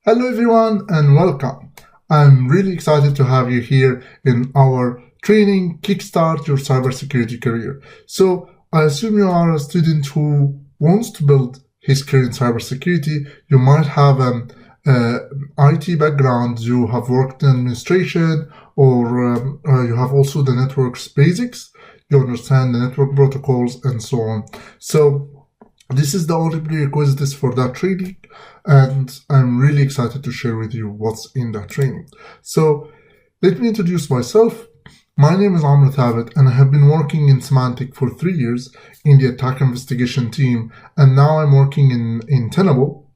Hello everyone and welcome. I'm really excited to have you here in our training Kickstart Your Cybersecurity Career. So I assume you are a student who wants to build his career in cybersecurity. You might have an IT background, you have worked in administration, or you have also the network's basics. You understand the network protocols and so on. So this is the only prerequisites for that training, and I'm really excited to share with you what's in that training. So let me introduce myself. My name is Amr Thabit, and I have been working in Symantec for 3 years in the attack investigation team, and now I'm working in Tenable,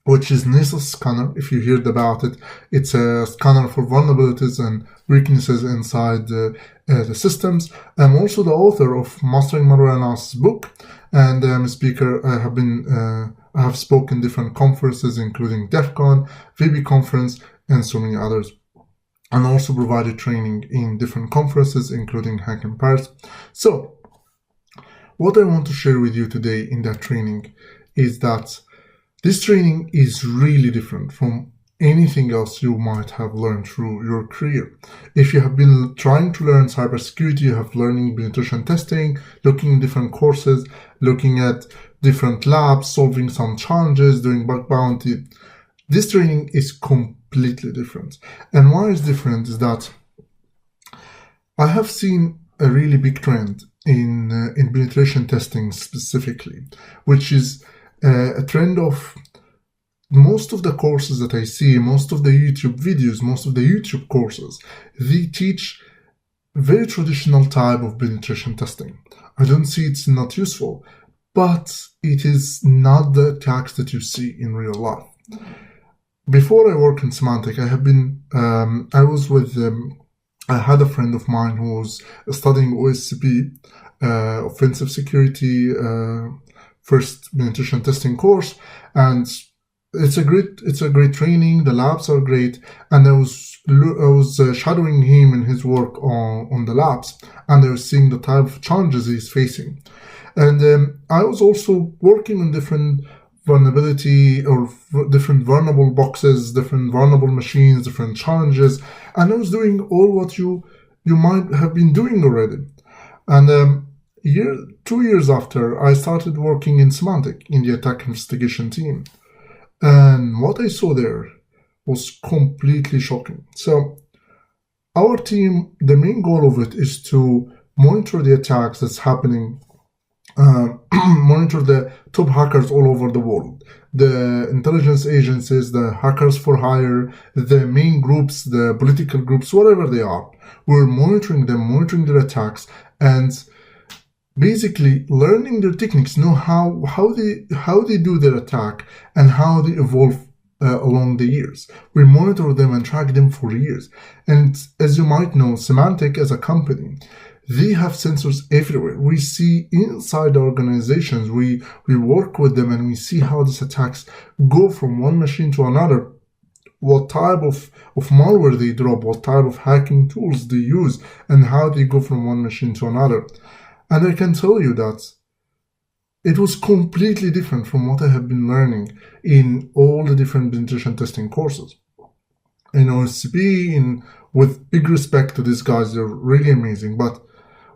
which is Nessus Scanner. If you heard about it, it's a scanner for vulnerabilities and weaknesses inside the systems. I'm also the author of Mastering Malware Analysis book, and I'm a speaker. I have spoken different conferences, including DEF CON, VB conference, and so many others. And also provided training in different conferences, including Hack in Paris. So, what I want to share with you today in that training is that this training is really different from anything else you might have learned through your career. If you have been trying to learn cybersecurity, you have learning penetration testing, looking at different courses, looking at different labs, solving some challenges, doing bug bounty. This training is completely different. And why it's different is that I have seen a really big trend in penetration testing specifically, which is a trend of most of the courses that I see, most of the YouTube videos, most of the YouTube courses, they teach very traditional type of penetration testing. I don't see it's not useful, but it is not the attacks that you see in real life. Before I worked in Symantec, I had a friend of mine who was studying OSCP, Offensive Security, first penetration testing course, and it's a great training. The labs are great, and I was shadowing him in his work on the labs, and I was seeing the type of challenges he's facing. And I was also working on different vulnerability or different vulnerable boxes, different vulnerable machines, different challenges, and I was doing all what you might have been doing already. And 2 years after, I started working in Symantec in the attack investigation team. And what I saw there was completely shocking. So our team, the main goal of it is to monitor the attacks that's happening, monitor the top hackers all over the world, the intelligence agencies, the hackers for hire, the main groups, the political groups, whatever they are. We're monitoring them, monitoring their attacks, and basically learning their techniques, know how they do their attack and how they evolve along the years. We monitor them and track them for years. And as you might know, Symantec as a company, they have sensors everywhere. We see inside the organizations, we work with them and we see how these attacks go from one machine to another, what type of malware they drop, what type of hacking tools they use, and how they go from one machine to another. And I can tell you that it was completely different from what I have been learning in all the different penetration testing courses. In OSCP, with big respect to these guys, they're really amazing. But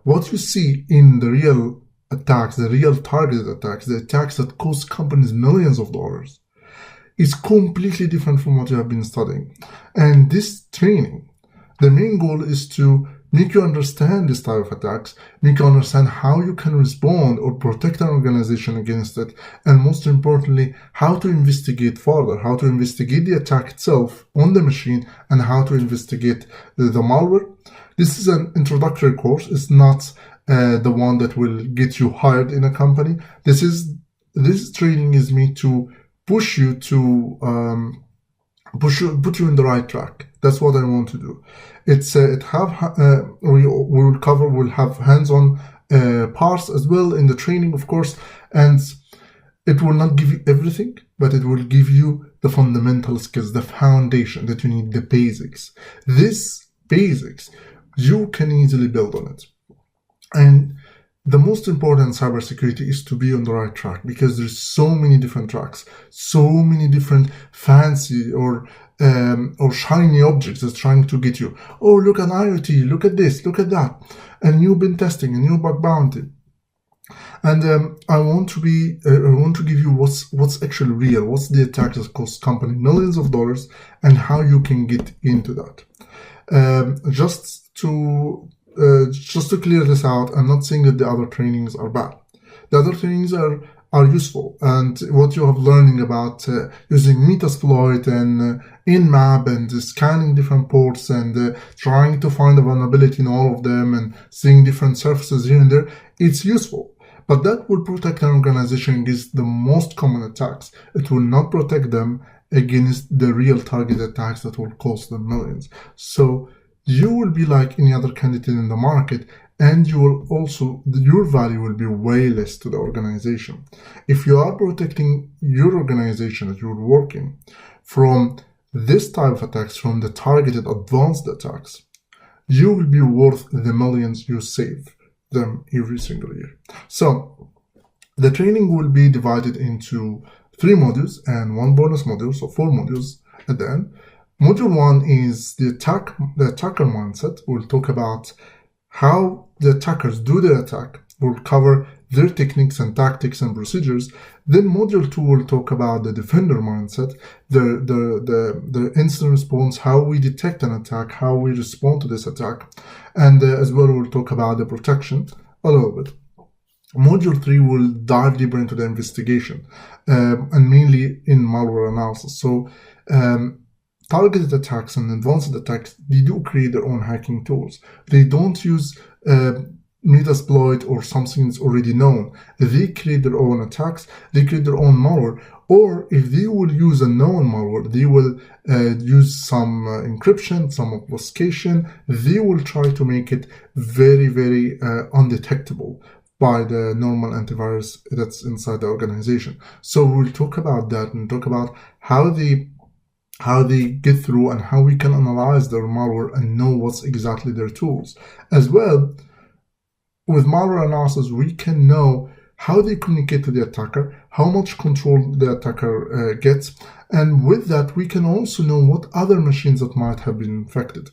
what you see in the real attacks, the real targeted attacks, the attacks that cost companies millions of dollars, is completely different from what you have been studying. And this training, the main goal is to make you understand this type of attacks, make you understand how you can respond or protect an organization against it, and most importantly, how to investigate further, how to investigate the attack itself on the machine, and how to investigate the malware. This is an introductory course. It's not the one that will get you hired in a company. This training is made to push you to put you in the right track. That's what I want to do. We'll have hands-on parts as well in the training, of course, and it will not give you everything, but it will give you the fundamental skills, the foundation that you need, the basics. These basics, you can easily build on it. And the most important in cybersecurity is to be on the right track, because there's so many different tracks, so many different fancy or shiny objects that's trying to get you. Oh, look at IoT, look at this, look at that, a new bin testing, a new bug bounty. And I want to give you what's actually real, what's the attack that cost company millions of dollars, and how you can get into that. Just to clear this out, I'm not saying that the other trainings are bad. The other trainings are useful, and what you have learning about using Metasploit and Nmap and scanning different ports and trying to find a vulnerability in all of them and seeing different surfaces here and there, it's useful. But that will protect an organization against the most common attacks. It will not protect them against the real target attacks that will cost them millions. So you will be like any other candidate in the market, and you will also, your value will be way less to the organization. If you are protecting your organization that you're working from this type of attacks, from the targeted advanced attacks, you will be worth the millions you save them every single year. So the training will be divided into 3 modules and 1 bonus module, so 4 modules at the end. Module 1 is the attacker mindset. We'll talk about how the attackers do the attack. We'll cover their techniques and tactics and procedures. Then module 2 will talk about the defender mindset, the incident response, how we detect an attack, how we respond to this attack, and as well we'll talk about the protection a little bit. Module 3 will dive deeper into the investigation and mainly in malware analysis. So targeted attacks and advanced attacks, they do create their own hacking tools. They don't use Metasploit or something that's already known. They create their own attacks, they create their own malware, or if they will use a known malware, they will use some encryption, some obfuscation. They will try to make it very, very undetectable by the normal antivirus that's inside the organization. So we'll talk about that and talk about how they get through and how we can analyze their malware and know what's exactly their tools. As well, with malware analysis, we can know how they communicate to the attacker, how much control the attacker gets, and with that, we can also know what other machines that might have been infected.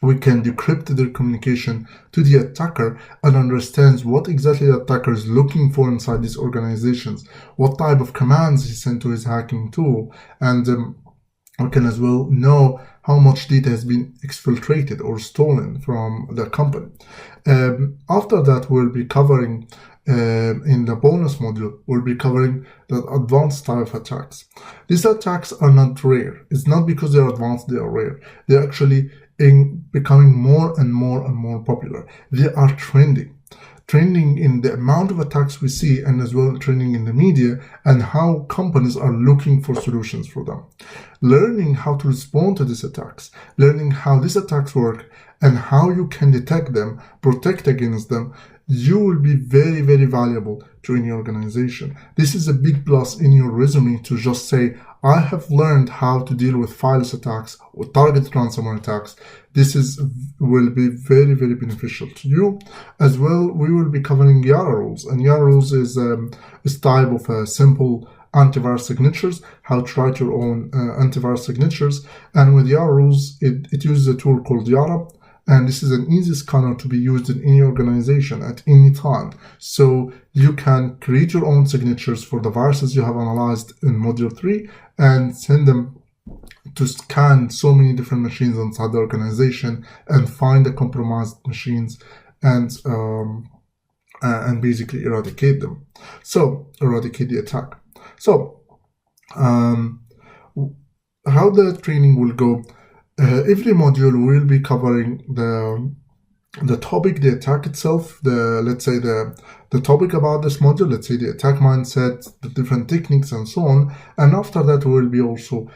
We can decrypt their communication to the attacker and understand what exactly the attacker is looking for inside these organizations, what type of commands he sent to his hacking tool, and we can as well know how much data has been exfiltrated or stolen from the company. After that, we'll be covering, in the bonus module, we'll be covering the advanced type of attacks. These attacks are not rare. It's not because they're advanced they are rare. They're actually becoming more and more and more popular. They are trending in the amount of attacks we see, and as well trending in the media, and how companies are looking for solutions for them. Learning how to respond to these attacks, learning how these attacks work, and how you can detect them, protect against them, you will be very, very valuable to any organization. This is a big plus in your resume to just say, I have learned how to deal with fileless attacks or targeted ransomware attacks. This will be very, very beneficial to you. As well, we will be covering YARA rules, and YARA rules is a type of simple antivirus signatures, how to write your own antivirus signatures. And with YARA rules, it uses a tool called YARA. And this is an easy scanner to be used in any organization at any time. So you can create your own signatures for the viruses you have analyzed in Module 3 and send them to scan so many different machines inside the organization and find the compromised machines and basically eradicate them. So eradicate the attack. So how the training will go. Every module will be covering the topic, the attack itself, let's say the topic about this module, let's say the attack mindset, the different techniques and so on. And after that, we will be also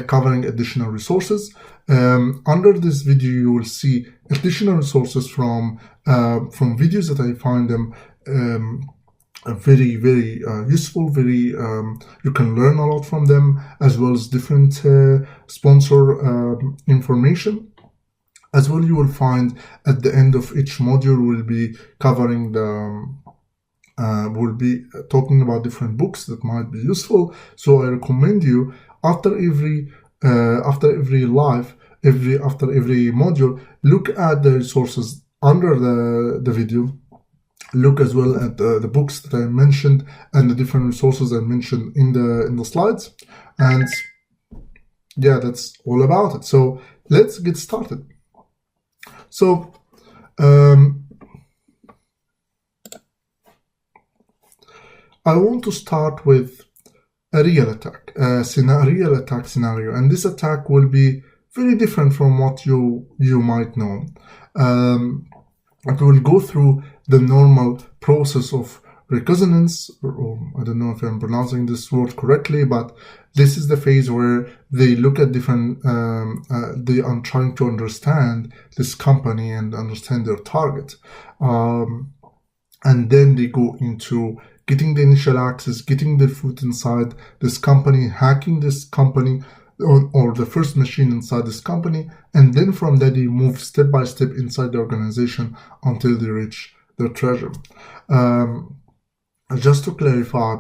covering additional resources. Under this video, you will see additional resources from videos that I find them very, very useful, very you can learn a lot from them, as well as different sponsor information. As well, you will find at the end of each module will be covering the we'll be talking about different books that might be useful. So I recommend you after every after every module, look at the resources under the video. Look as well at the books that I mentioned and the different resources I mentioned in the slides. And yeah, that's all about it. So let's get started. So I want to start with a real attack, real attack scenario, and this attack will be very different from what you might know. It will go through the normal process of reconnaissance, or I don't know if I'm pronouncing this word correctly, but this is the phase where they look at different, they are trying to understand this company and understand their target. And then they go into getting the initial access, getting their foot inside this company, hacking this company, or the first machine inside this company, and then from there they move step by step inside the organization until they reach their treasure. Just to clarify,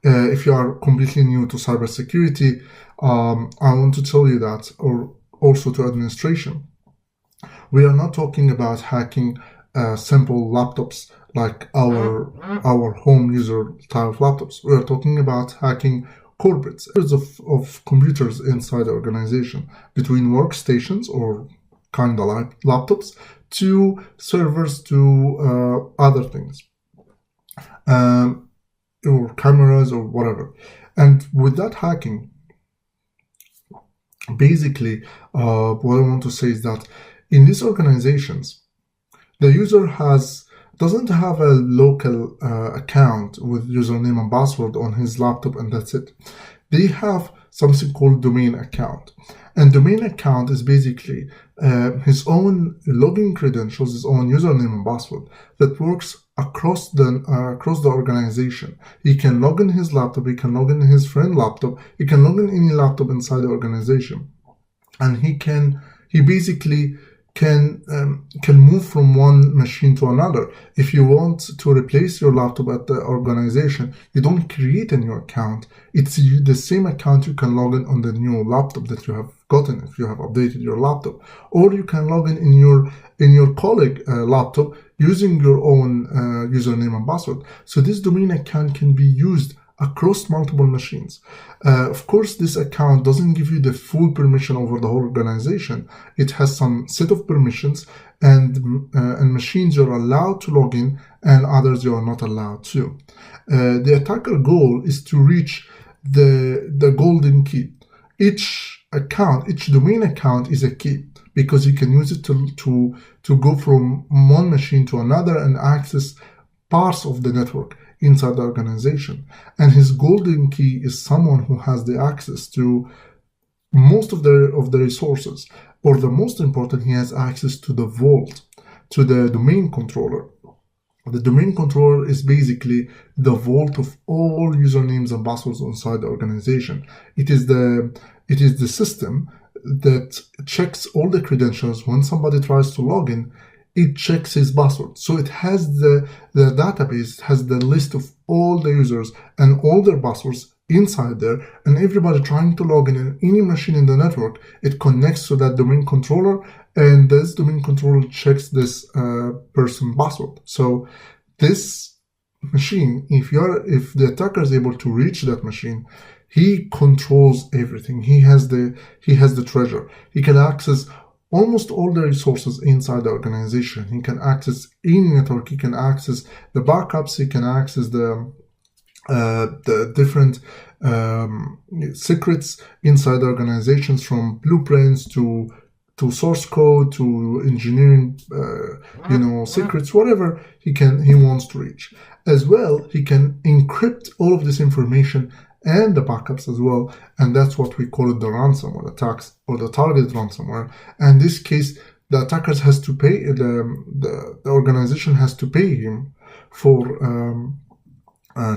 if you are completely new to cybersecurity, I want to tell you that, or also to administration, we are not talking about hacking simple laptops like our home user type of laptops. We are talking about hacking corporates of computers inside the organization, between workstations or kind of like laptops to servers to other things, or cameras or whatever. And with that hacking, basically what I want to say is that in these organizations, the user doesn't have a local account with username and password on his laptop and that's it. They have something called domain account. And domain account is basically his own login credentials, his own username and password that works across the organization. He can log in his laptop, he can log in his friend's laptop, he can log in any laptop inside the organization. And he basically can move from one machine to another. If you want to replace your laptop at the organization, you don't create a new account. It's the same account you can log in on the new laptop that you have gotten if you have updated your laptop, or you can log in your colleague laptop using your own username and password. So this domain account can be used across multiple machines. Of course, this account doesn't give you the full permission over the whole organization. It has some set of permissions, and machines you're allowed to log in and others you are not allowed to. The attacker goal is to reach the golden key. Each domain account is a key, because you can use it to go from one machine to another and access parts of the network inside the organization. And his golden key is someone who has the access to most of the resources, or the most important, he has access to the vault, to the domain controller. The domain controller is basically the vault of all usernames and passwords inside the organization. It is the system that checks all the credentials. When somebody tries to log in, it checks his password. So it has the database, has the list of all the users and all their passwords inside there, and everybody trying to log in any machine in the network, it connects to that domain controller, and this domain controller checks this person password. So this machine, if the attacker is able to reach that machine, he controls everything. He has the treasure. He can access almost all the resources inside the organization. He can access any network. He can access the backups. He can access the different secrets inside the organizations, from blueprints to source code to engineering, secrets, whatever he wants to reach. As well, he can encrypt all of this information and the backups as well, and that's what we call it the ransomware attacks, or the targeted ransomware. And in this case, the attackers has to pay, the organization has to pay him for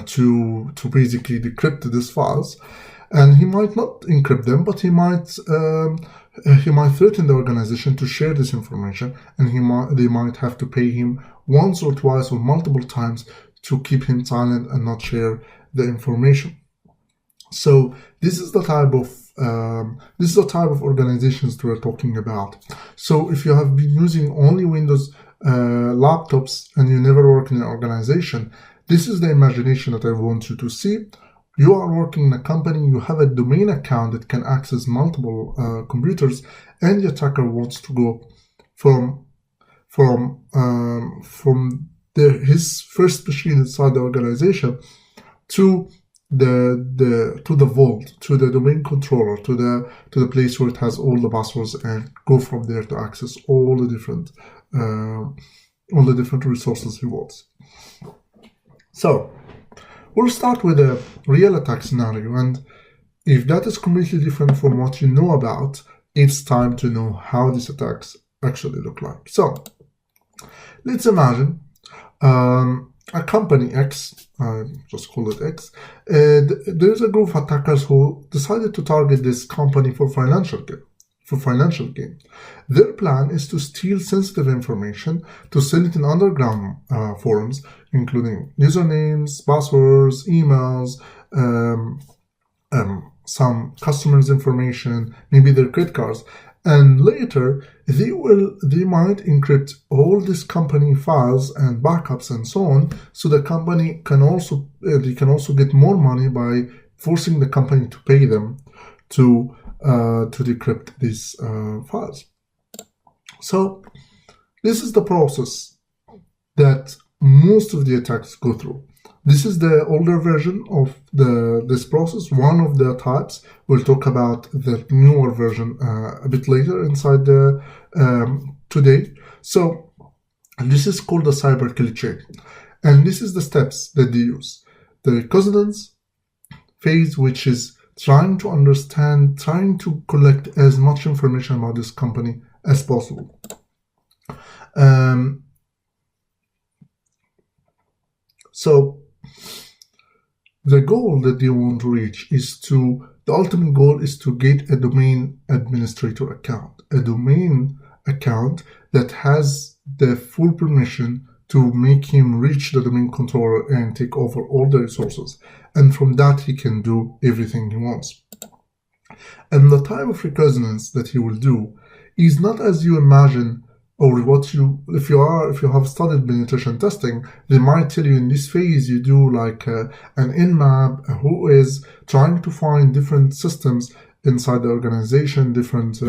to basically decrypt these files. and he might not encrypt them, but he might threaten the organization to share this information, and they might have to pay him once or twice or multiple times to keep him silent and not share the information. So this is the type of organizations that we're talking about. So if you have been using only Windows laptops and you never work in an organization, this is the imagination that I want you to see. You are working in a company, you have a domain account that can access multiple computers, and the attacker wants to go from his first machine inside the organization to the vault, to the domain controller, to the place where it has all the passwords, and go from there to access all the different resources he wants. So we'll start with a real attack scenario, and if that is completely different from what you know about, it's time to know how these attacks actually look like. So let's imagine a company X, just call it X, there's a group of attackers who decided to target this company for financial gain. Their plan is to steal sensitive information, to sell it in underground forums, including usernames, passwords, emails, some customers' information, maybe their credit cards, and later they might encrypt all these company files and backups and so on, so the company can also get more money by forcing the company to pay them to decrypt these files. So this is the process that most of the attacks go through. This is the older version of this process, one of the types. We'll talk about the newer version a bit later inside today. So this is called the cyber kill chain, and this is the steps that they use. The reconnaissance phase, which is trying to understand, trying to collect as much information about this company as possible. So the goal that they want to reach the ultimate goal is to get a domain administrator account, a domain account that has the full permission to make him reach the domain controller and take over all the resources. And from that, he can do everything he wants. And the type of reconnaissance that he will do is not as you imagine, or if you have studied penetration testing, they might tell you in this phase you do like an Nmap, who is trying to find different systems inside the organization, different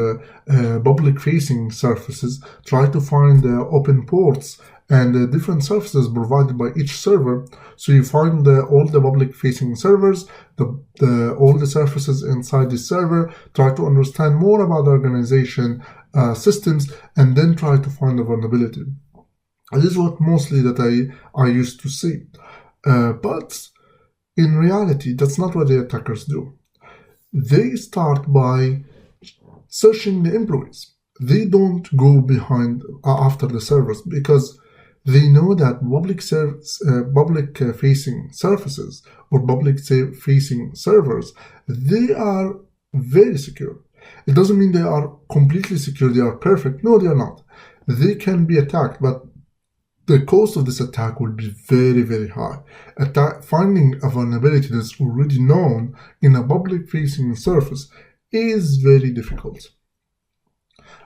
public-facing surfaces, try to find the open ports and the different services provided by each server. So you find all the public-facing servers, all the surfaces inside the server, try to understand more about the organization systems, and then try to find the vulnerability. This is what mostly that I used to see. But in reality, that's not what the attackers do. They start by searching the employees. They don't go after the servers, because they know that public-facing surfaces or public-facing servers, they are very secure. It doesn't mean they are completely secure, they are perfect. No, they are not. They can be attacked, but the cost of this attack will be very, very high. Finding a vulnerability that's already known in a public-facing surface is very difficult.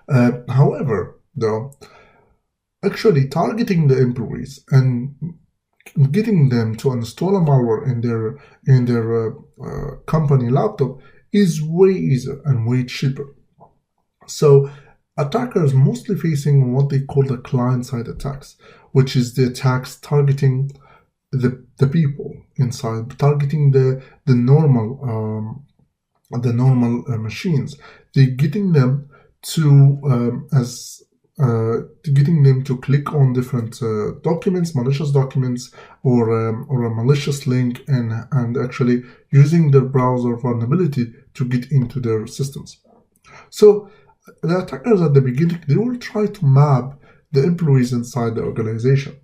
However, though, actually targeting the employees and getting them to install a malware in their company laptop is way easier and way cheaper. So attackers mostly facing what they call the client-side attacks, which is the attacks targeting the people inside, targeting the normal machines. They're getting them to click on different documents, malicious documents, or a malicious link, and actually using their browser vulnerability to get into their systems. So the attackers at the beginning, they will try to map the employees inside the organization.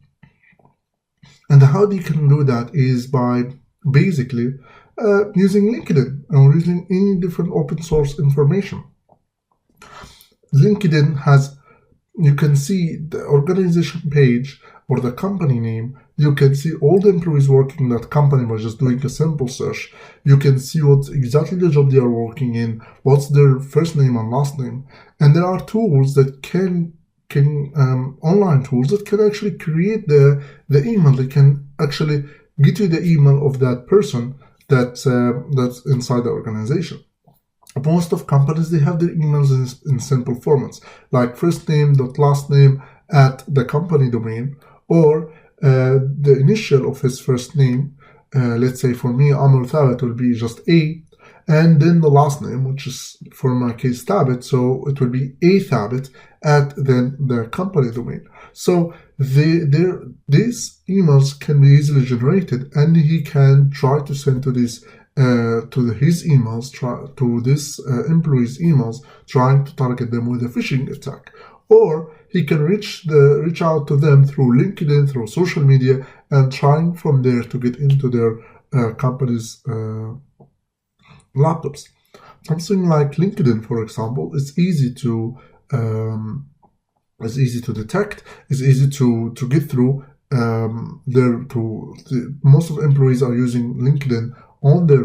And how they can do that is by basically using LinkedIn or using any different open source information. LinkedIn has, you can see the organization page or the company name. You can see all the employees working in that company by just doing a simple search. You can see what's exactly the job they are working in, what's their first name and last name. And there are tools that online tools that can actually create the email. They can actually get you the email of that person that's inside the organization. Most of companies, they have their emails in simple formats, like first name dot last name at the company domain, or the initial of his first name. Let's say for me, Amr Thabit will be just A, and then the last name, which is for my case Thabit, so it will be A Thabit at then the company domain. So these emails can be easily generated, and he can try to send to this his emails, to this employee's emails, trying to target them with a phishing attack. Or he can reach out to them through LinkedIn, through social media, and trying from there to get into their company's laptops. Something like LinkedIn, for example, is easy to detect. It's easy to get through. Most of the employees are using LinkedIn on their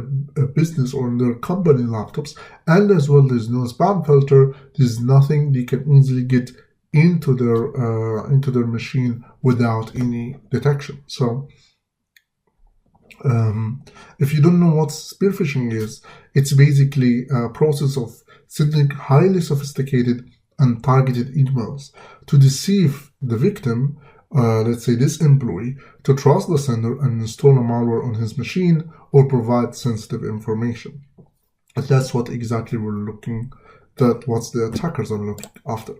business or on their company laptops, and as well there's no spam filter. There's nothing. They can easily get into their machine without any detection. So if you don't know what spear phishing is, it's basically a process of sending highly sophisticated and targeted emails to deceive the victim, let's say this employee, to trust the sender and install a malware on his machine or provide sensitive information. And that's what exactly what the attackers are looking after.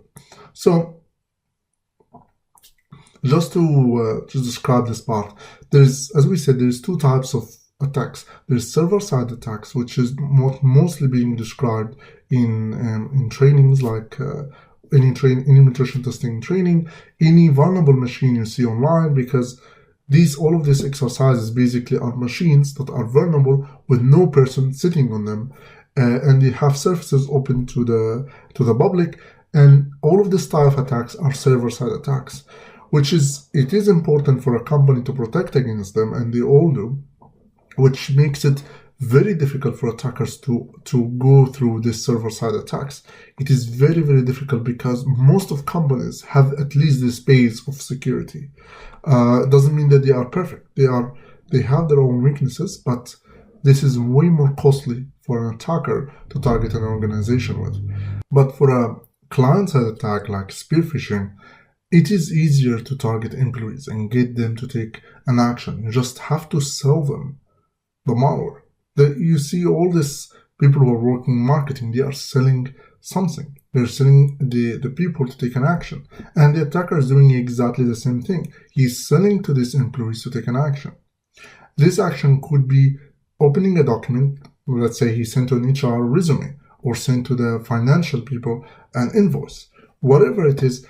So just to describe this part, as we said, there's two types of attacks. There's server-side attacks, which is mostly being described in trainings like any penetration testing training, any vulnerable machine you see online, because all of these exercises basically are machines that are vulnerable with no person sitting on them, and they have services open to the public, and all of these type of attacks are server-side attacks, it is important for a company to protect against them, and they all do, which makes it very difficult for attackers to go through these server-side attacks. It is very, very difficult because most of companies have at least this base of security. It doesn't mean that they are perfect. They have their own weaknesses, but this is way more costly for an attacker to target an organization with. But for a client-side attack like spear phishing, it is easier to target employees and get them to take an action. You just have to sell them the malware. You see all these people who are working in marketing, they are selling something. They're selling the people to take an action. And the attacker is doing exactly the same thing. He's selling to these employees to take an action. This action could be opening a document. Let's say he sent to an HR resume, or sent to the financial people an invoice. Whatever it is,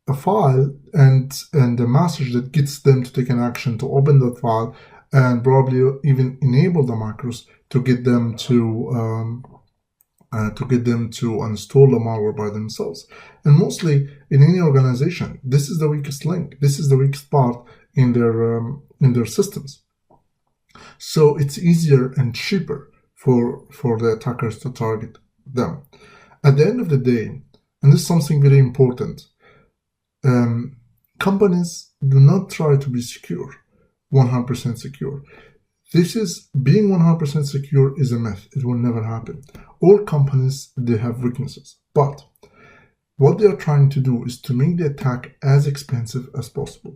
a file and a message that gets them to take an action to open that file, and probably even enable the macros to get them to install the malware by themselves. And mostly in any organization, this is the weakest link. This is the weakest part in their systems. So it's easier and cheaper for the attackers to target them. At the end of the day, and this is something very important, companies do not try to be secure. 100% secure. Being 100% secure is a myth. It will never happen. All companies, they have weaknesses, but what they are trying to do is to make the attack as expensive as possible.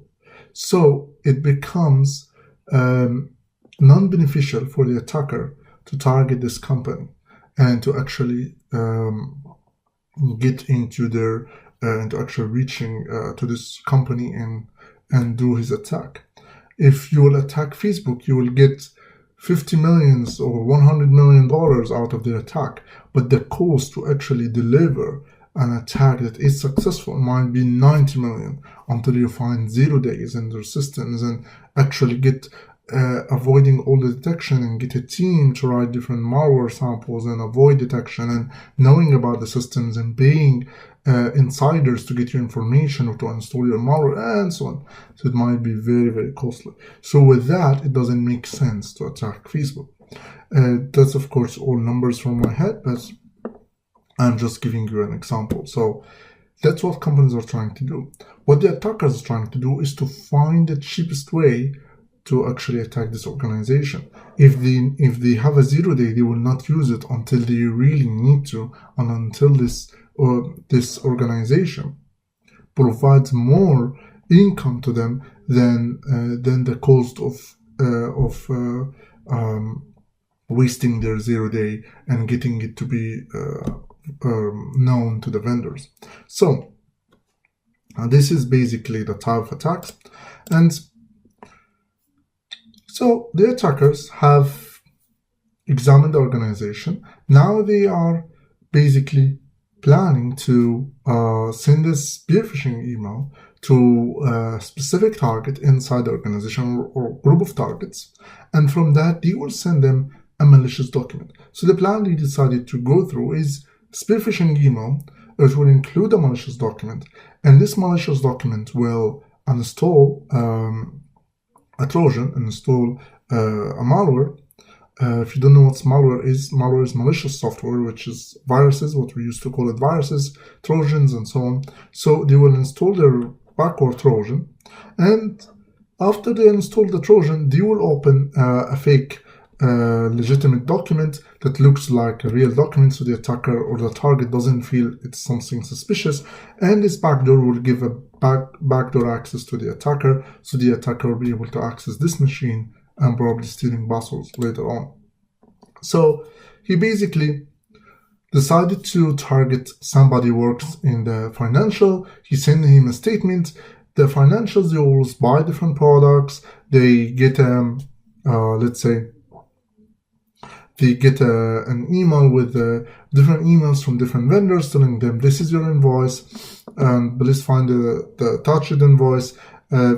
So it becomes non-beneficial for the attacker to target this company and to actually get into into actually reaching to this company and do his attack. If you will attack Facebook, you will get $50 million or $100 million out of the attack, but the cost to actually deliver an attack that is successful might be $90 million until you find 0 days in their systems and actually get avoiding all the detection and get a team to write different malware samples and avoid detection, and knowing about the systems and paying insiders to get your information or to install your malware and so on. So it might be very, very costly. So with that, it doesn't make sense to attack Facebook. That's of course all numbers from my head, but I'm just giving you an example. So that's what companies are trying to do. What the attackers are trying to do is to find the cheapest way to actually attack this organization. If they have a 0 day, they will not use it until they really need to, and until this organization provides more income to them than the cost of wasting their 0 day and getting it to be known to the vendors. So this is basically the type of attacks. And so the attackers have examined the organization. Now they are basically planning to send a spear phishing email to a specific target inside the organization or group of targets. And from that, they will send them a malicious document. So the plan they decided to go through is spear phishing email. It will include a malicious document, and this malicious document will install a Trojan, install a malware. If you don't know what malware is malicious software, which is viruses, what we used to call it viruses, Trojans, and so on. So they will install their backward Trojan, and after they install the Trojan, they will open a fake legitimate document that looks like a real document, so the attacker or the target doesn't feel it's something suspicious, and this backdoor will give a backdoor access to the attacker, so the attacker will be able to access this machine and probably stealing passwords later on. So he basically decided to target somebody who works in the financial. He sent him a statement. The financials, they always buy different products. They get let's say they get an email with different emails from different vendors telling them this is your invoice, and please find the attached invoice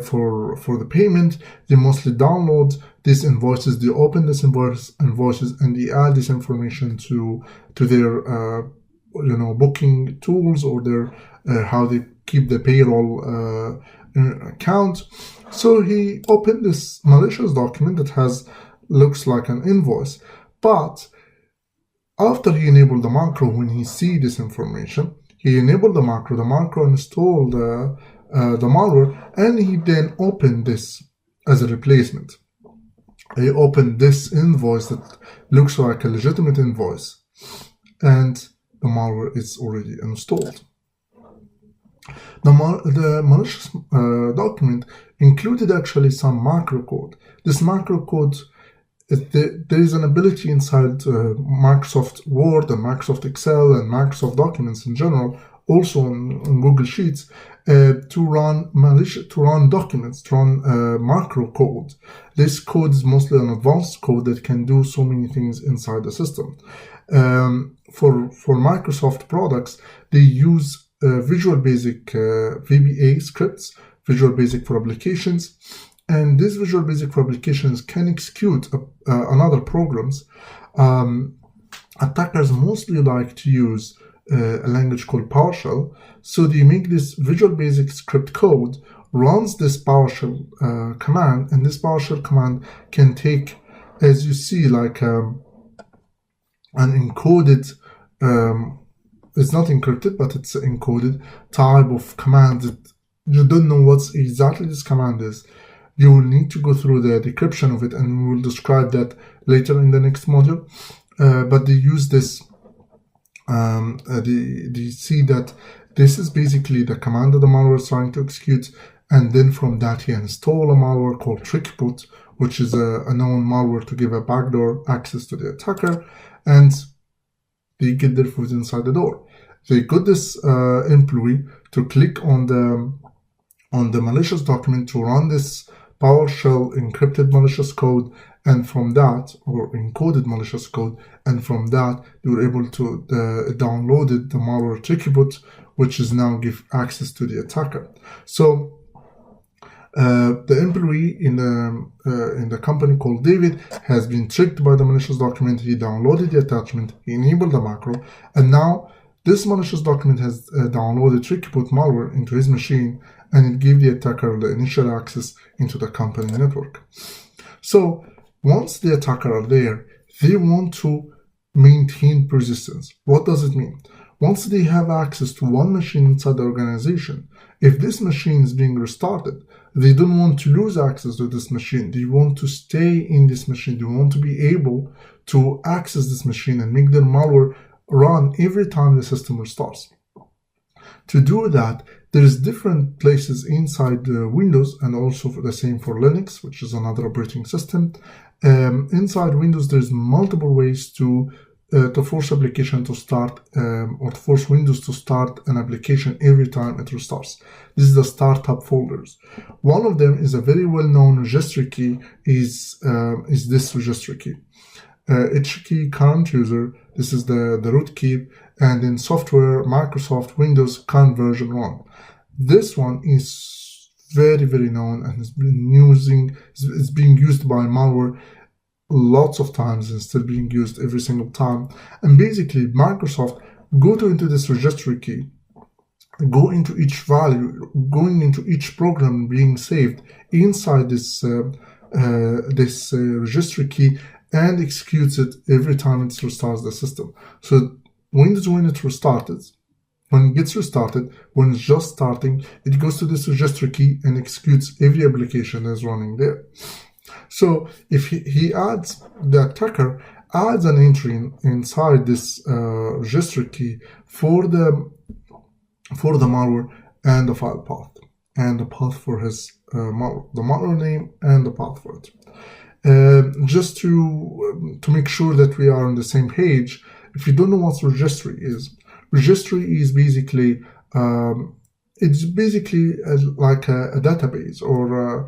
for the payment. They mostly download these invoices, they open these invoices, and they add this information to their booking tools or their how they keep the payroll account. So he opened this malicious document that looks like an invoice. But after he enabled the macro, when he see this information, he enabled the macro installed the malware, and he then opened this as a replacement. He opened this invoice that looks like a legitimate invoice, and the malware is already installed. The malicious document included actually some macro code. This macro code, there is an ability inside Microsoft Word and Microsoft Excel and Microsoft Documents in general, also on Google Sheets, to run documents, to run macro code. This code is mostly an advanced code that can do so many things inside the system. For Microsoft products, they use Visual Basic VBA scripts, Visual Basic for applications. And these Visual Basic for applications can execute another programs. Attackers mostly like to use a language called PowerShell. So they make this Visual Basic script code, runs this PowerShell command, and this PowerShell command can take, as you see, like an encoded, it's not encrypted, but it's an encoded type of command that you don't know what exactly this command is. You will need to go through the decryption of it, and we will describe that later in the next module. But they use this, they see that this is basically the command that the malware is trying to execute, and then from that he install a malware called TrickBot, which is a known malware to give a backdoor access to the attacker, and they get their foot inside the door. They got this employee to click on the malicious document to run this PowerShell encrypted malicious code, and from that, or encoded malicious code, and from that you were able to download the malware TrickBot, which is now give access to the attacker. So The employee in the company called David has been tricked by the malicious document. He downloaded the attachment, he enabled the macro, and now this malicious document has downloaded TrickyBot malware into his machine, and it gave the attacker the initial access into the company network. So once the attacker are there, they want to maintain persistence. What does it mean? Once they have access to one machine inside the organization, if this machine is being restarted, they don't want to lose access to this machine. They want to stay in this machine. They want to be able to access this machine and make their malware run every time the system restarts. To do that, there's different places inside Windows, and also the same for Linux, which is another operating system. Inside Windows, there's multiple ways to force application to start or to force Windows to start an application every time it restarts. This is the startup folders. One of them is a very well-known registry key is this registry key. HKey current user, this is the root key, and in software, Microsoft Windows current version 1. This one is very, very known and it's being used by malware lots of times and still being used every single time. And basically, Microsoft into this registry key, go into each value, going into each program being saved inside this registry key, and executes it every time it restarts the system. So Windows, when it gets restarted, when it's just starting, it goes to this registry key and executes every application that's running there. So if the attacker adds an entry inside this registry key for the malware and the file path and the path for his malware, the malware name and the path for it. Just to make sure that we are on the same page, if you don't know what registry is basically it's basically like a database or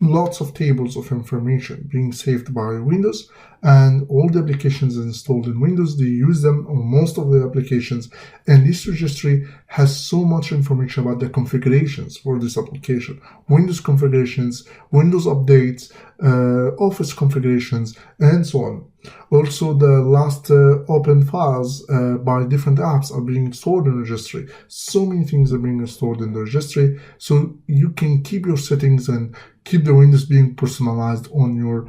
lots of tables of information being saved by Windows, and all the applications installed in Windows, they use them, or most of the applications, and this registry has so much information about the configurations for this application, Windows configurations, Windows updates, Office configurations, and so on. Also, the last opened files by different apps are being stored in the registry. So many things are being stored in the registry, so you can keep your settings and keep the Windows being personalized on your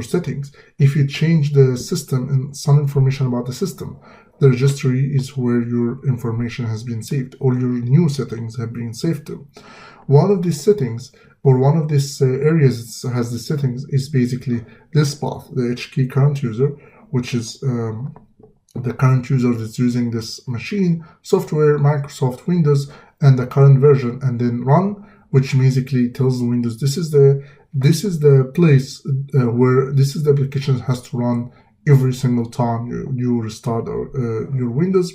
settings. If you change the system and some information about the system, the registry is where your information has been saved. All your new settings have been saved to. One of these settings, or one of these areas that has the settings, is basically this path, the HKey current user, which is the current user that's using this machine, software, Microsoft Windows, and the current version, and then run, which basically tells Windows this is the place where this is the application that has to run every single time you restart your Windows.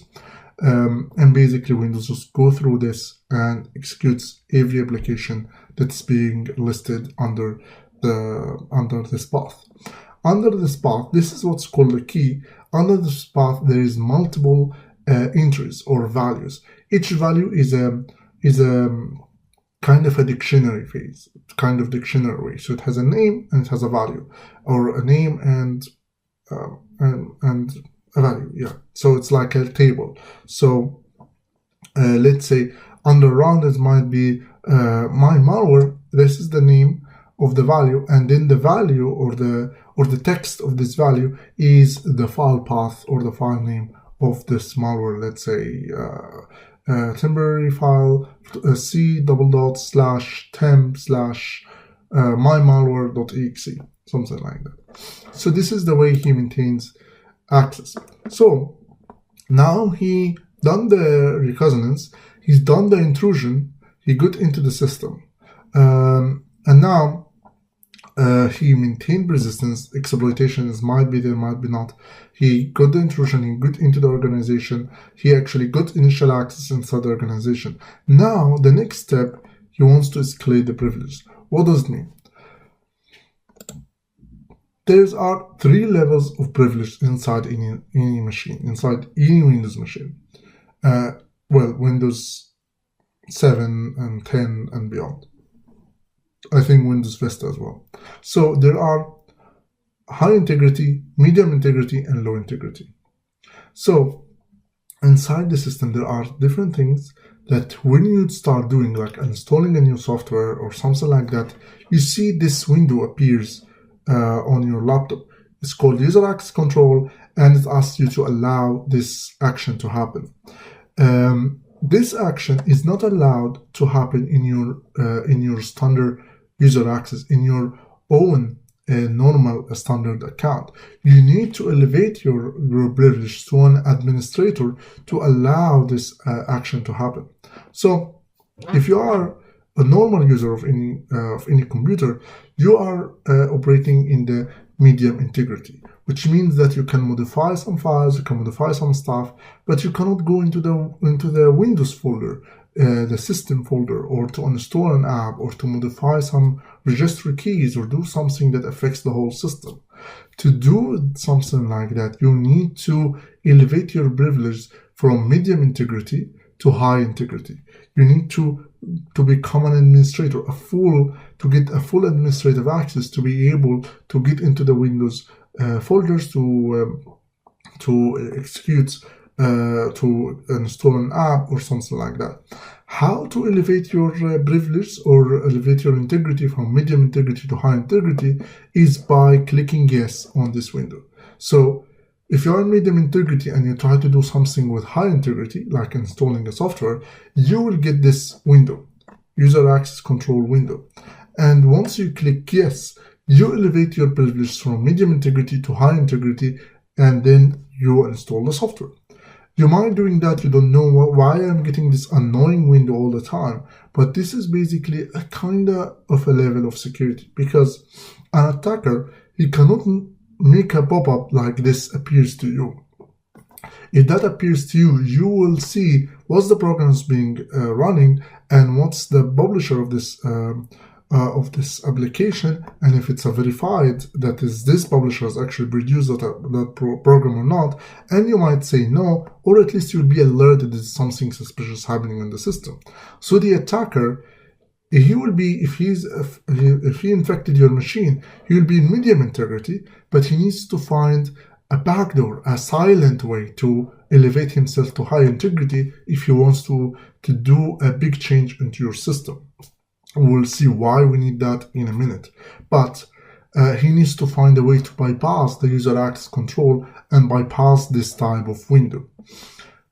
And basically Windows just go through this and executes every application that's being listed under this path. Under this path, this is what's called a key. Under this path, there is multiple entries or values. Each value is a kind of a dictionary phase, kind of dictionary way. So it has a name and it has a value, or a name and a value. Yeah. So it's like a table. So let's say under rounded might be my malware. This is the name of the value, and then the value or the text of this value is the file path or the file name of this malware. Let's say temporary file c:/temp/mymalware.exe, something like that. So this is the way he maintains access. So now he done the reconnaissance, he's done the intrusion, he got into the system, and now he maintained resistance. Exploitations might be there, might be not. He got the intrusion, he got into the organization, he actually got initial access inside the organization. Now the next step, he wants to escalate the privileges. What does it mean? There are 3 levels of privilege inside any machine, inside any Windows machine. Windows 7 and 10 and beyond. I think Windows Vista as well. So there are high integrity, medium integrity, and low integrity. So inside the system, there are different things that when you start doing, like installing a new software or something like that, you see this window appears on your laptop. It's called user access control, and it asks you to allow this action to happen. This action is not allowed to happen in your standard user access, in your own normal standard account. You need to elevate your privilege to an administrator to allow this action to happen. So if you are a normal user of any computer, you are operating in the medium integrity, which means that you can modify some files, you can modify some stuff, but you cannot go into the Windows folder, the system folder, or to install an app, or to modify some registry keys, or do something that affects the whole system. To do something like that, you need to elevate your privilege from medium integrity to high integrity. You need to become an administrator, to get a full administrative access, to be able to get into the Windows folders, to execute, to install an app or something like that. How to elevate your privilege or elevate your integrity from medium integrity to high integrity is by clicking yes on this window. So if you're in medium integrity and you try to do something with high integrity, like installing a software, you will get this window, user access control window. And once you click yes, you elevate your privilege from medium integrity to high integrity, and then you install the software. You might doing that, you don't know why I'm getting this annoying window all the time, but this is basically a kind of a level of security, because an attacker, he cannot make a pop-up like this appears to you. If that appears to you, you will see what's the programs being running and what's the publisher of this application, and if it's a verified that is this publisher has actually produced that program or not, and you might say no, or at least you'll be alerted that something suspicious happening in the system. So the attacker, he will be, if he infected your machine, he will be in medium integrity, but he needs to find a backdoor, a silent way to elevate himself to high integrity if he wants to do a big change into your system. We'll see why we need that in a minute. But he needs to find a way to bypass the user access control and bypass this type of window.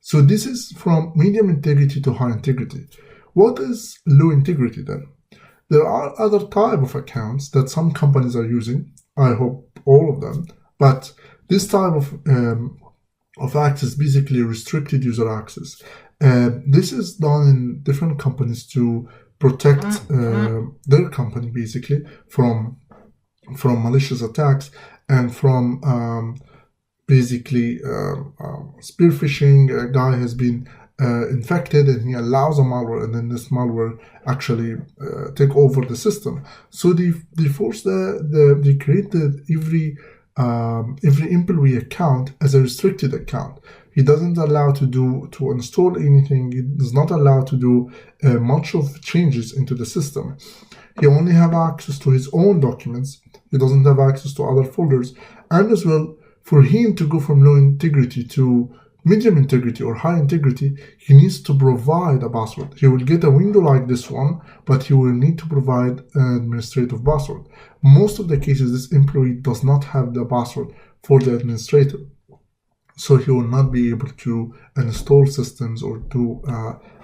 So this is from medium integrity to high integrity. What is low integrity then? There are other type of accounts that some companies are using. I hope all of them. But this type of access, basically restricted user access. This is done in different companies to protect their company basically from malicious attacks and from basically spear phishing. A guy has been infected and he allows a malware, and then this malware actually take over the system. So they force they created every employee account as a restricted account. He doesn't allow to install anything. He does not allow to do much of changes into the system. He only have access to his own documents. He doesn't have access to other folders. And as well, for him to go from low integrity to medium integrity or high integrity, he needs to provide a password. He will get a window like this one, but he will need to provide an administrative password. Most of the cases, this employee does not have the password for the administrator. So he will not be able to install systems or do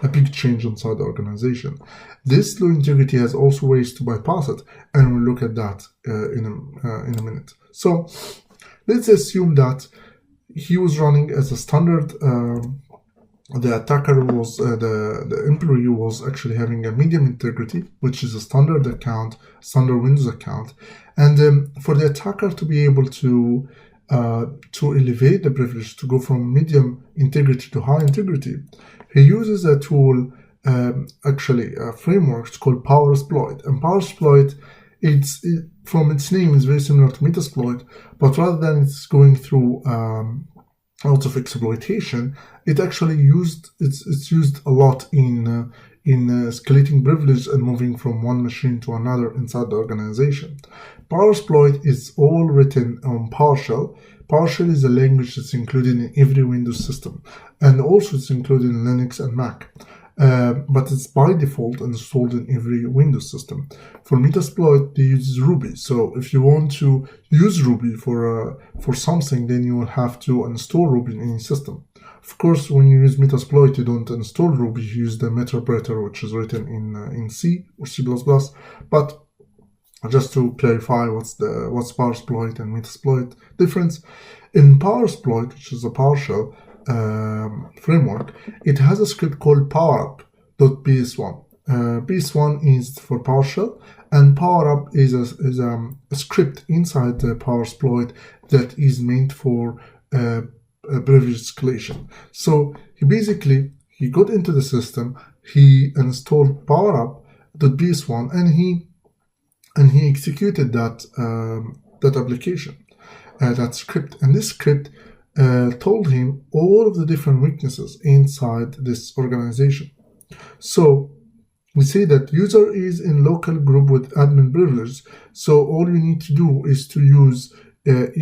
a big change inside the organization. This low integrity has also ways to bypass it, and we'll look at that in a minute. So let's assume that he was running as a standard. The attacker was the employee was actually having a medium integrity, which is a standard account, standard Windows account, and for the attacker to be able to elevate the privilege to go from medium integrity to high integrity, he uses a tool, actually a framework. It's called PowerSploit. And PowerSploit, from its name, is very similar to Metasploit, but rather than it's going through lots of exploitation, it's used a lot in in escalating privilege and moving from one machine to another inside the organization. PowerSploit is all written on PowerShell. PowerShell is a language that's included in every Windows system, and also it's included in Linux and Mac. But it's by default installed in every Windows system. For Metasploit, they use Ruby. So if you want to use Ruby for something, then you will have to install Ruby in any system. Of course, when you use Metasploit, you don't install Ruby. You use the Meterpreter, which is written in C or C++. But just to clarify what's PowerSploit and Metasploit difference, in PowerSploit, which is a PowerShell framework, it has a script called PowerUp.ps1. PS1 is for PowerShell, and PowerUp is a script inside the PowerSploit that is meant for privilege escalation. So he got into the system, he installed PowerUp.ps1, and he executed that application, that script, and this script told him all of the different weaknesses inside this organization. So we say that user is in local group with admin privileges. So all you need to do is to use the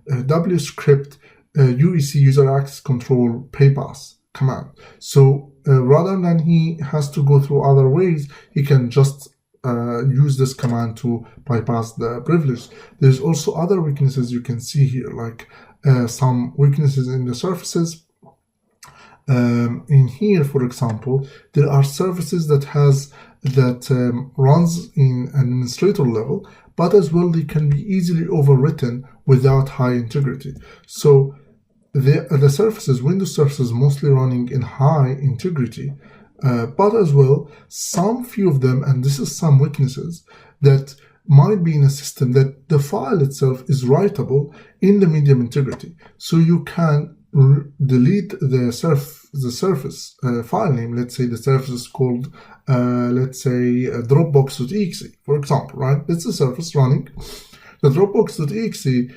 wscript UEC user access control paypass command. So rather than he has to go through other ways, he can just use this command to bypass the privilege. There's also other weaknesses you can see here, like some weaknesses in the services. In here, for example, there are services that runs in administrator level, but as well they can be easily overwritten without high integrity. So the services, Windows services, mostly running in high integrity. But as well, some few of them, and this is some weaknesses, that might be in a system that the file itself is writable in the medium integrity. So you can delete the surface file name. Let's say the surface is called, Dropbox.exe, for example, right? It's a surface running. The Dropbox.exe,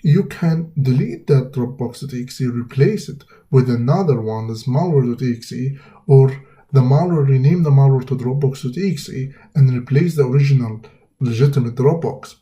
you can delete that Dropbox.exe, replace it with another one, that's malware.exe, or the malware, rename the malware to Dropbox.exe and replace the original legitimate Dropbox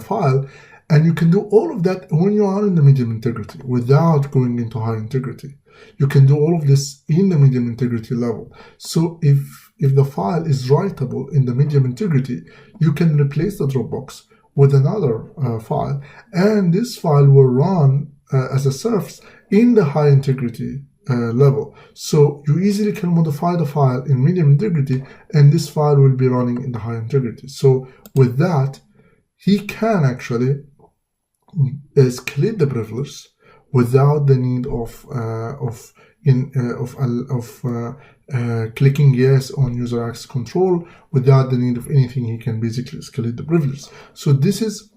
file. And you can do all of that when you are in the medium integrity without going into high integrity. You can do all of this in the medium integrity level. So if the file is writable in the medium integrity, you can replace the Dropbox with another file, and this file will run as a service in the high integrity level. So you easily can modify the file in medium integrity, and this file will be running in the high integrity. So with that, he can actually escalate the privilege without the need of clicking yes on user access control. Without the need of anything, he can basically escalate the privilege. So this is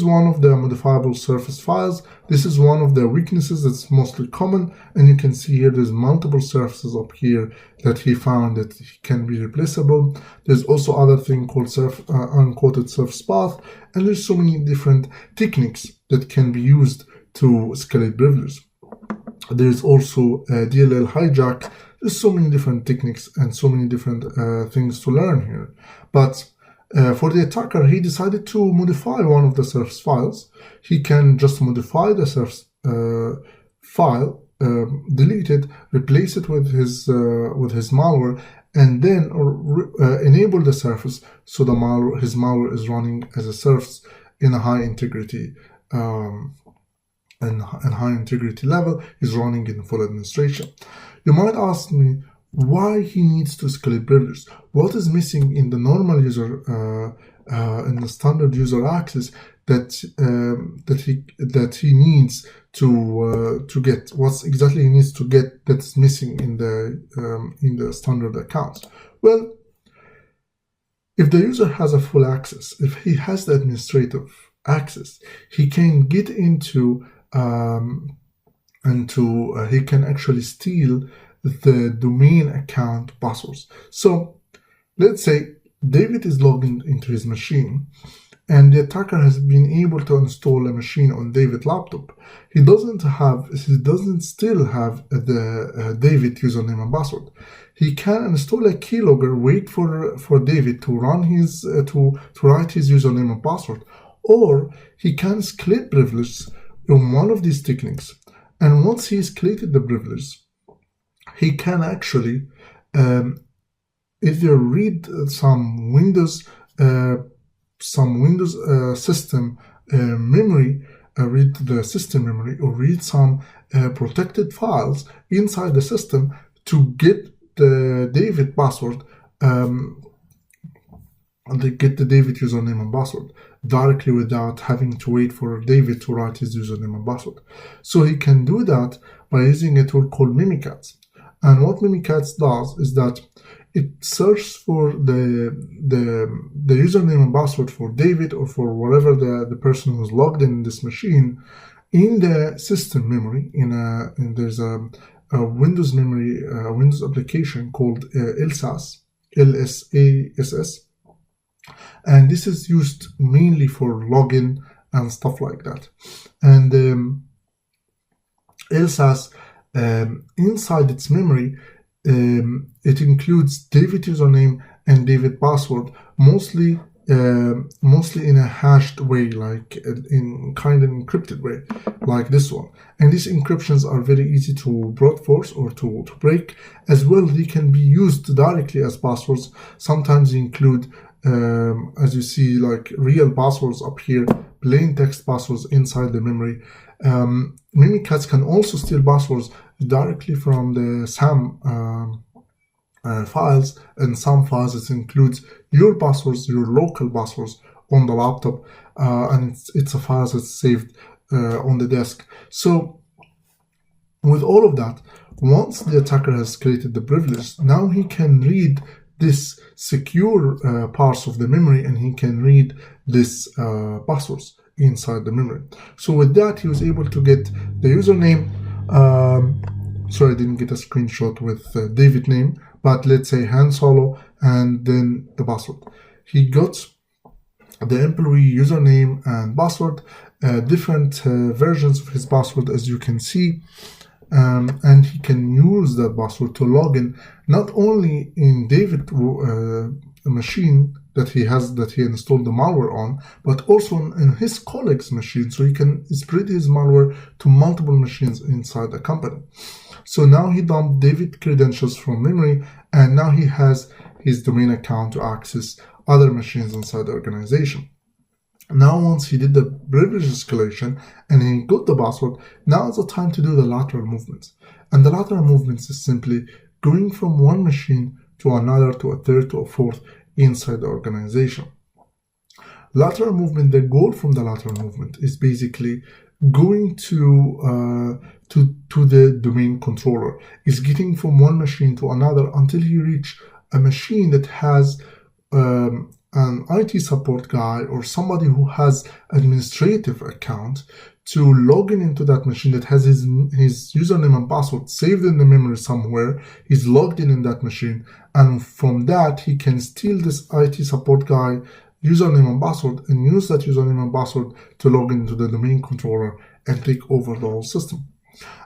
one of the modifiable surface files. This is one of the weaknesses that's mostly common, and you can see here there's multiple surfaces up here that he found that can be replaceable. There's also other thing called unquoted surface path, and there's so many different techniques that can be used to escalate privilege. There's also DLL hijack. There's so many different techniques and so many different things to learn here. But for the attacker, he decided to modify one of the surface files. He can just modify the surface file, delete it, replace it with his malware, and then enable the surface so his malware is running as a surface in a high integrity and high integrity level, is running in full administration. You might ask me why he needs to escalate privilege. What is missing in the normal user, in the standard user access that he needs to get? What's exactly he needs to get that's missing in the standard accounts? Well, if the user has a full access, if he has the administrative access, he can get into he can actually steal the domain account passwords. So let's say David is logged into his machine, and the attacker has been able to install a machine on David's laptop. He doesn't still have the David username and password. He can install a keylogger, wait for David to run his to write his username and password, or he can escalate privileges in one of these techniques. And once he escalated the privileges, he can actually either read some Windows system memory, read the system memory, or read some protected files inside the system to get the David password, get the David username and password directly without having to wait for David to write his username and password. So he can do that by using a tool called Mimikatz. And what Mimikatz does is that it searches for the username and password for David or for whatever the person who's logged in this machine in the system memory. There's a Windows memory, Windows application called LSASS, LSASS, and this is used mainly for login and stuff like that. And LSASS, inside its memory, it includes David username and David password, mostly in a hashed way, like in kind of encrypted way, like this one. And these encryptions are very easy to brute force or to break. As well, they can be used directly as passwords. Sometimes they include, as you see, like real passwords up here, plain text passwords inside the memory. Mimikatz can also steal passwords directly from the SAM files, and some files it includes your passwords, your local passwords on the laptop, and it's a file that's saved on the disk. So with all of that, once the attacker has created the privilege, now he can read this secure parts of the memory, and he can read this passwords inside the memory. So with that, he was able to get the username. Sorry, I didn't get a screenshot with David name, but let's say Han Solo, and then the password. He got the employee username and password, different versions of his password, as you can see, and he can use that password to log in not only in David machine that he installed the malware on, but also in his colleague's machine, so he can spread his malware to multiple machines inside the company. So now he dumped David credentials from memory, and now he has his domain account to access other machines inside the organization. Now once he did the privilege escalation and he got the password, now is the time to do the lateral movements. And the lateral movements is simply going from one machine to another, to a third, to a fourth inside the organization. Lateral movement, the goal from the lateral movement is basically going to the domain controller, is getting from one machine to another until you reach a machine that has an IT support guy or somebody who has administrative account to log into that machine, that has his username and password saved in the memory somewhere. He's logged in that machine, and from that he can steal this IT support guy username and password and use that username and password to log into the domain controller and take over the whole system.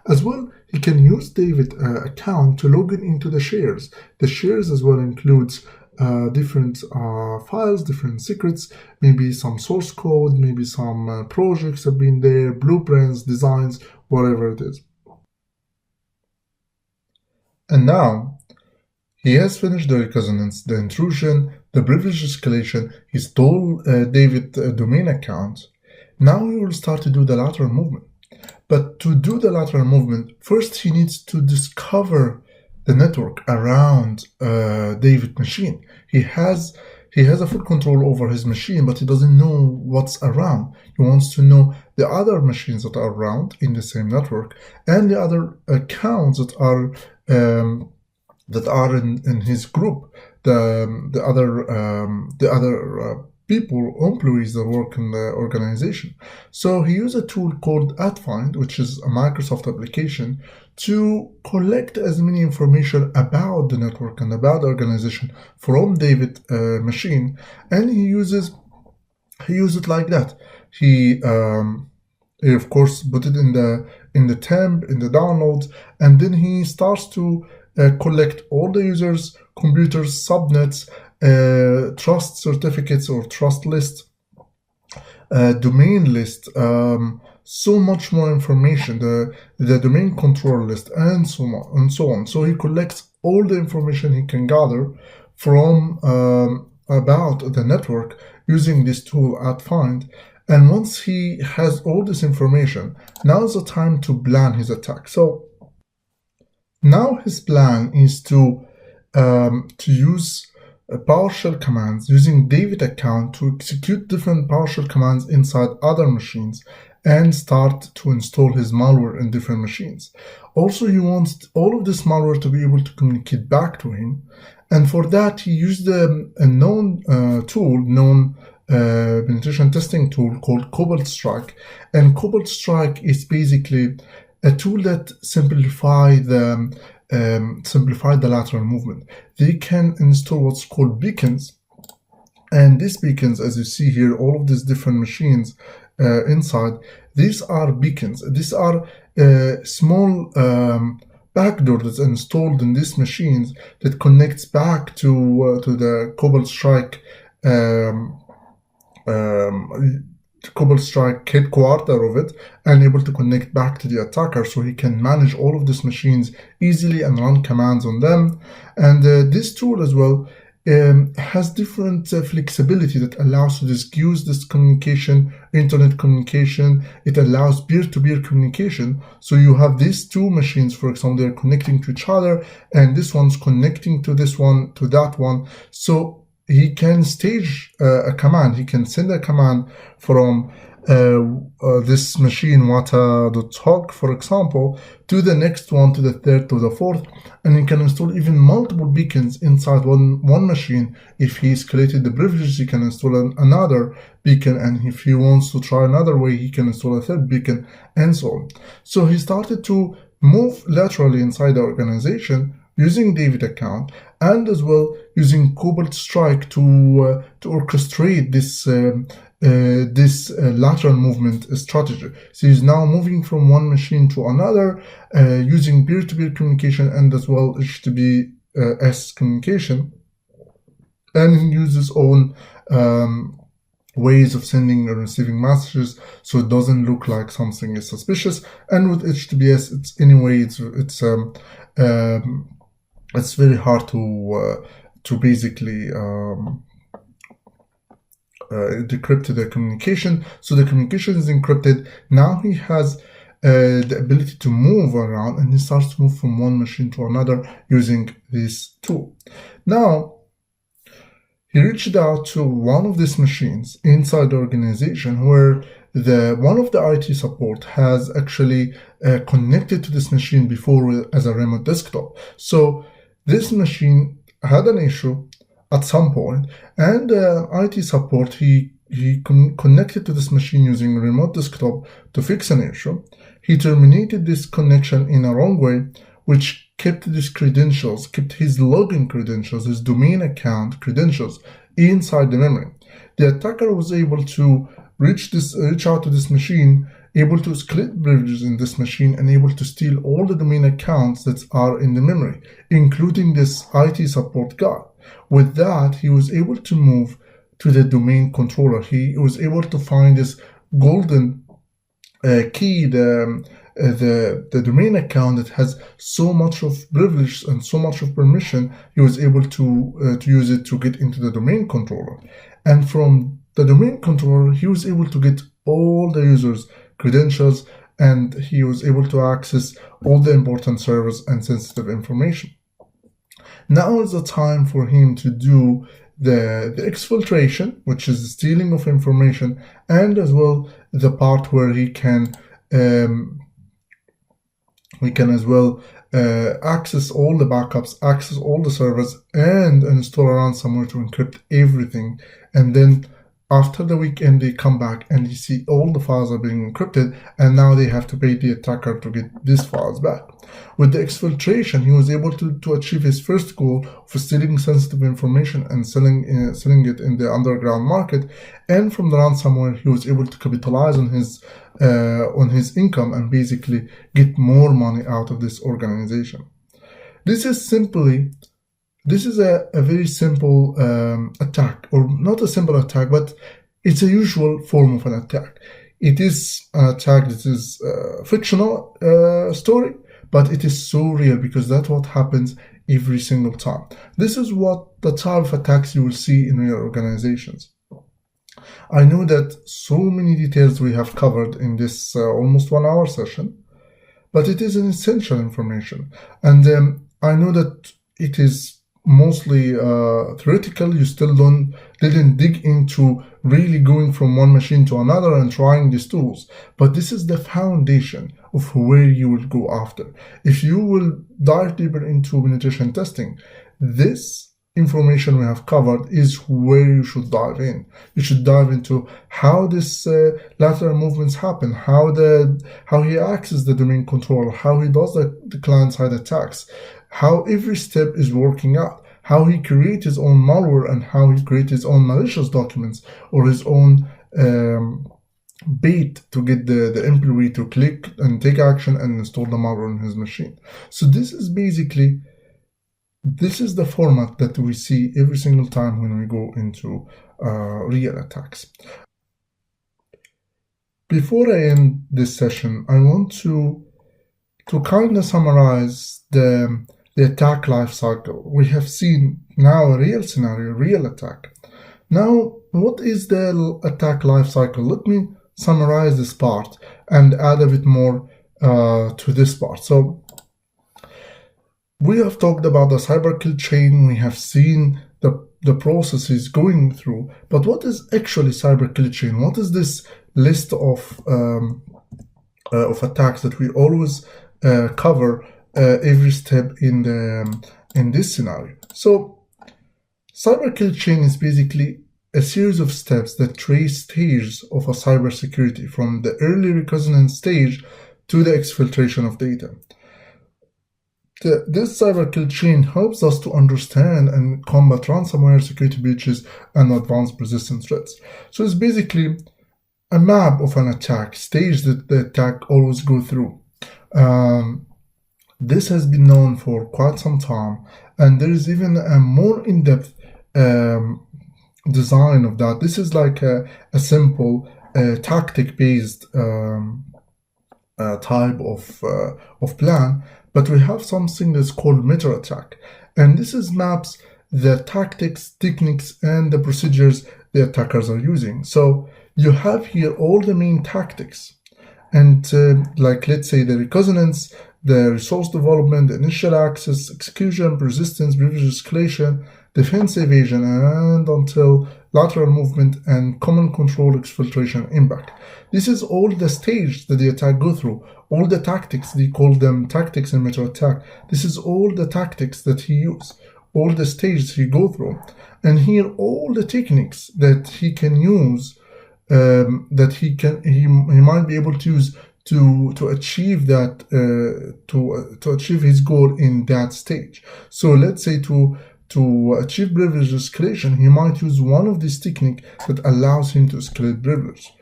As well, he can use David account to log into the shares. The shares as well includes different files, different secrets, maybe some source code, maybe some projects have been there, blueprints, designs, whatever it is. And now he has finished the reconnaissance, the intrusion, the privilege escalation. He stole David's domain account. Now he will start to do the lateral movement. But to do the lateral movement, first he needs to discover the network around David's machine. He has a full control over his machine, but he doesn't know what's around. He wants to know the other machines that are around in the same network and the other accounts that are in his group, the other people, employees that work in the organization. So he used a tool called AdFind, which is a Microsoft application, to collect as many information about the network and about the organization from David's machine. And he uses he used it like that. He of course put it in the temp, in the downloads, and then he starts to collect all the users, computers, subnets, trust certificates or trust lists, domain list, so much more information, the domain control list, and so on and so on. So he collects all the information he can gather from about the network using this tool @find. And once he has all this information, now is the time to plan his attack. So now his plan is to use PowerShell commands using David account to execute different PowerShell commands inside other machines and start to install his malware in different machines. Also, he wants all of this malware to be able to communicate back to him. And for that, he used a known penetration testing tool called Cobalt Strike. And Cobalt Strike is basically a tool that simplify the lateral movement. They can install what's called beacons, and these beacons, as you see here, all of these different machines inside, these are beacons. These are small backdoor that's installed in these machines that connects back to the Cobalt Strike Cobalt Strike headquarter of it, and able to connect back to the attacker so he can manage all of these machines easily and run commands on them. And this tool as well has different flexibility that allows to just use this communication, internet communication. It allows peer-to-peer communication. So you have these two machines, for example, they're connecting to each other, and this one's connecting to this one, to that one. So he can stage a command. He can send a command from this machine wata.hog, for example, to the next one, to the third, to the fourth, and he can install even multiple beacons inside one machine. If he escalated the privileges, he can install another beacon, and if he wants to try another way, he can install a third beacon, and so on. So he started to move laterally inside the organization using David account, and as well using Cobalt Strike to orchestrate this lateral movement strategy. So he's now moving from one machine to another using peer-to-peer communication and as well HTTPS communication, and he uses his own ways of sending and receiving messages, so it doesn't look like something is suspicious. And with HTTPS, it's very hard to basically decrypt the communication. So the communication is encrypted. Now he has the ability to move around, and he starts to move from one machine to another using this tool. Now, he reached out to one of these machines inside the organization where one of the IT support has actually connected to this machine before as a remote desktop. So this machine had an issue at some point, and IT support, he connected to this machine using remote desktop to fix an issue. He terminated this connection in a wrong way, which kept his credentials, kept his login credentials, his domain account credentials inside the memory. The attacker was able to reach out to this machine, able to escalate privileges in this machine, and able to steal all the domain accounts that are in the memory, including this IT support guy. With that, he was able to move to the domain controller. He was able to find this golden key, the domain account that has so much of privilege and so much of permission. He was able to use it to get into the domain controller, and from the domain controller, he was able to get all the users' credentials, and he was able to access all the important servers and sensitive information. Now is the time for him to do the exfiltration, which is the stealing of information, and as well the part where he can as well access all the backups, access all the servers, and install a ransomware to encrypt everything. And then after the weekend, they come back and they see all the files are being encrypted, and now they have to pay the attacker to get these files back. With the exfiltration, he was able to achieve his first goal of stealing sensitive information and selling it in the underground market. And from the ransomware, he was able to capitalize on his income and basically get more money out of this organization. This is a very simple attack, or not a simple attack, but it's a usual form of an attack. It is an attack that is a fictional story, but it is so real because that's what happens every single time. This is what the type of attacks you will see in real organizations. I know that so many details we have covered in this almost 1 hour session, but it is an essential information. And I know that it is mostly theoretical. You still didn't dig into really going from one machine to another and trying these tools, but this is the foundation of where you will go after. If you will dive deeper into penetration testing, this information we have covered is where you should dive in. You should dive into how this lateral movements happen, how he accesses the domain controller, how he does the client-side attacks, how every step is working out, how he creates his own malware, and how he creates his own malicious documents or his own bait to get the employee to click and take action and install the malware on his machine. So this is the format that we see every single time when we go into real attacks. Before I end this session, I want to kind of summarize the attack life cycle. We have seen now a real scenario, real attack. Now, what is the attack life cycle? Let me summarize this part and add a bit more to this part. So we have talked about the cyber kill chain. We have seen the processes going through, but what is actually cyber kill chain? What is this list of attacks that we always cover every step in this scenario? So cyber kill chain is basically a series of steps that trace stages of a cybersecurity from the early reconnaissance stage to the exfiltration of data. This cyber kill chain helps us to understand and combat ransomware, security breaches, and advanced persistent threats. So it's basically a map of an attack stage that the attack always go through. This has been known for quite some time, and there is even a more in-depth design of that. This is like a simple tactic-based type of plan, but we have something that's called meta attack, and this is maps the tactics, techniques, and the procedures the attackers are using. So you have here all the main tactics, and like let's say the reconnaissance, the resource development, the initial access, execution, persistence, privilege escalation, defense evasion, and until lateral movement and command control, exfiltration, impact. This is all the stage that the attack go through. All the tactics, they call them tactics in meta attack. This is all the tactics that he use, all the stages he go through. And here all the techniques that he can use, that he might be able to use to achieve that, to achieve his goal in that stage. So let's say to achieve privilege escalation, he might use one of these techniques that allows him to escalate privilege.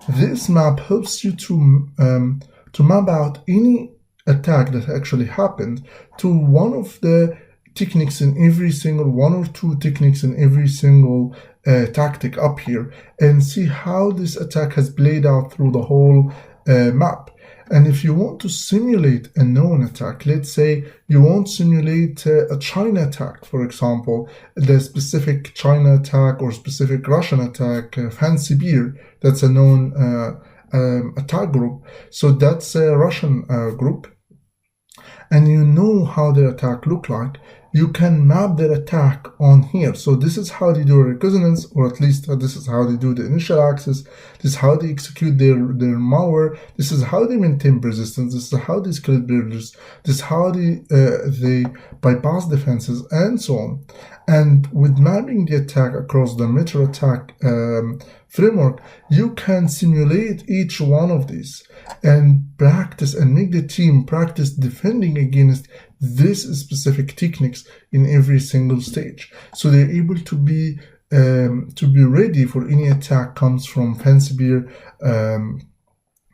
This map helps you to map out any attack that actually happened to one of the techniques in every single, one or two techniques in every single tactic up here, and see how this attack has played out through the whole map. And if you want to simulate a known attack, let's say you want to simulate a China attack, for example, the specific China attack or specific Russian attack, Fancy Beer, that's a known attack group. So that's a Russian group. and you know how their attack look like, you can map their attack on here. So this is how they do resonance, or at least this is how they do the initial access. This is how they execute their malware. This is how they maintain persistence. This is how they scale privileges. This is how they bypass defenses, and so on. And with mapping the attack across the Metro attack framework, you can simulate each one of these and practice and make the team practice defending against this specific techniques in every single stage. So they're able to be ready for any attack comes from Fancibear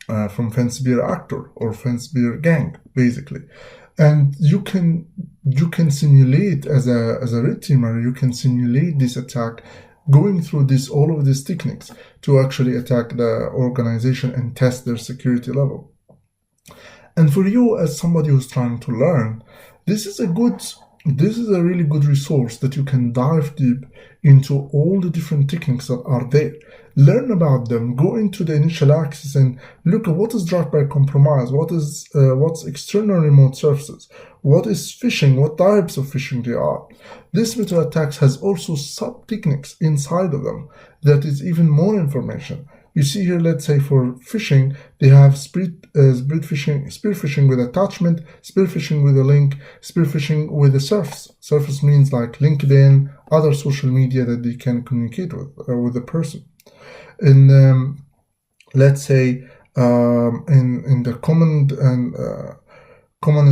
actor or Fancibear gang, basically. And you can simulate as a red teamer, you can simulate this attack going through all of these techniques to actually attack the organization and test their security level. And for you as somebody who's trying to learn, this is a really good resource that you can dive deep into all the different techniques that are there. Learn about them, go into the initial access and look at what is drive-by compromise, what's external remote services, what is phishing, what types of phishing they are. This method attacks has also sub-techniques inside of them that is even more information. You see here, let's say for phishing, they have spear phishing with attachment, spear phishing with a link, spear phishing with a surface. Surface means like LinkedIn, other social media that they can communicate with the person. In let's say in the command and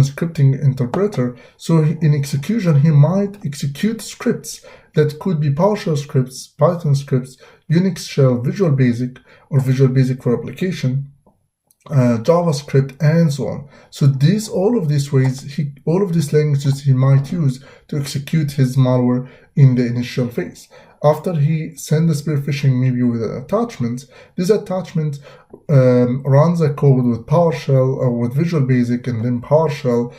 scripting interpreter, so in execution he might execute scripts that could be PowerShell scripts, Python scripts, Unix shell, Visual Basic or Visual Basic for application, JavaScript, and so on. So all of these languages he might use to execute his malware in the initial phase. After he sends the spear phishing maybe with an attachment, this attachment runs a code with PowerShell or with Visual Basic and then PowerShell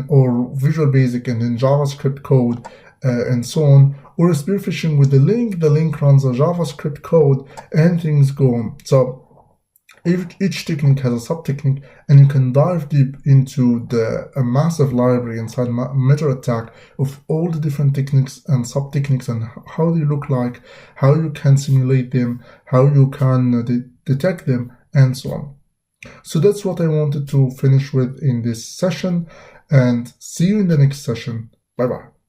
or Visual Basic and then JavaScript code and so on, or a spear phishing with the link runs a JavaScript code, and things go on. So each technique has a sub-technique, and you can dive deep into a massive library inside MetroAttack of all the different techniques and sub-techniques and how they look like, how you can simulate them, how you can detect them, and so on. So that's what I wanted to finish with in this session, and see you in the next session. Bye-bye.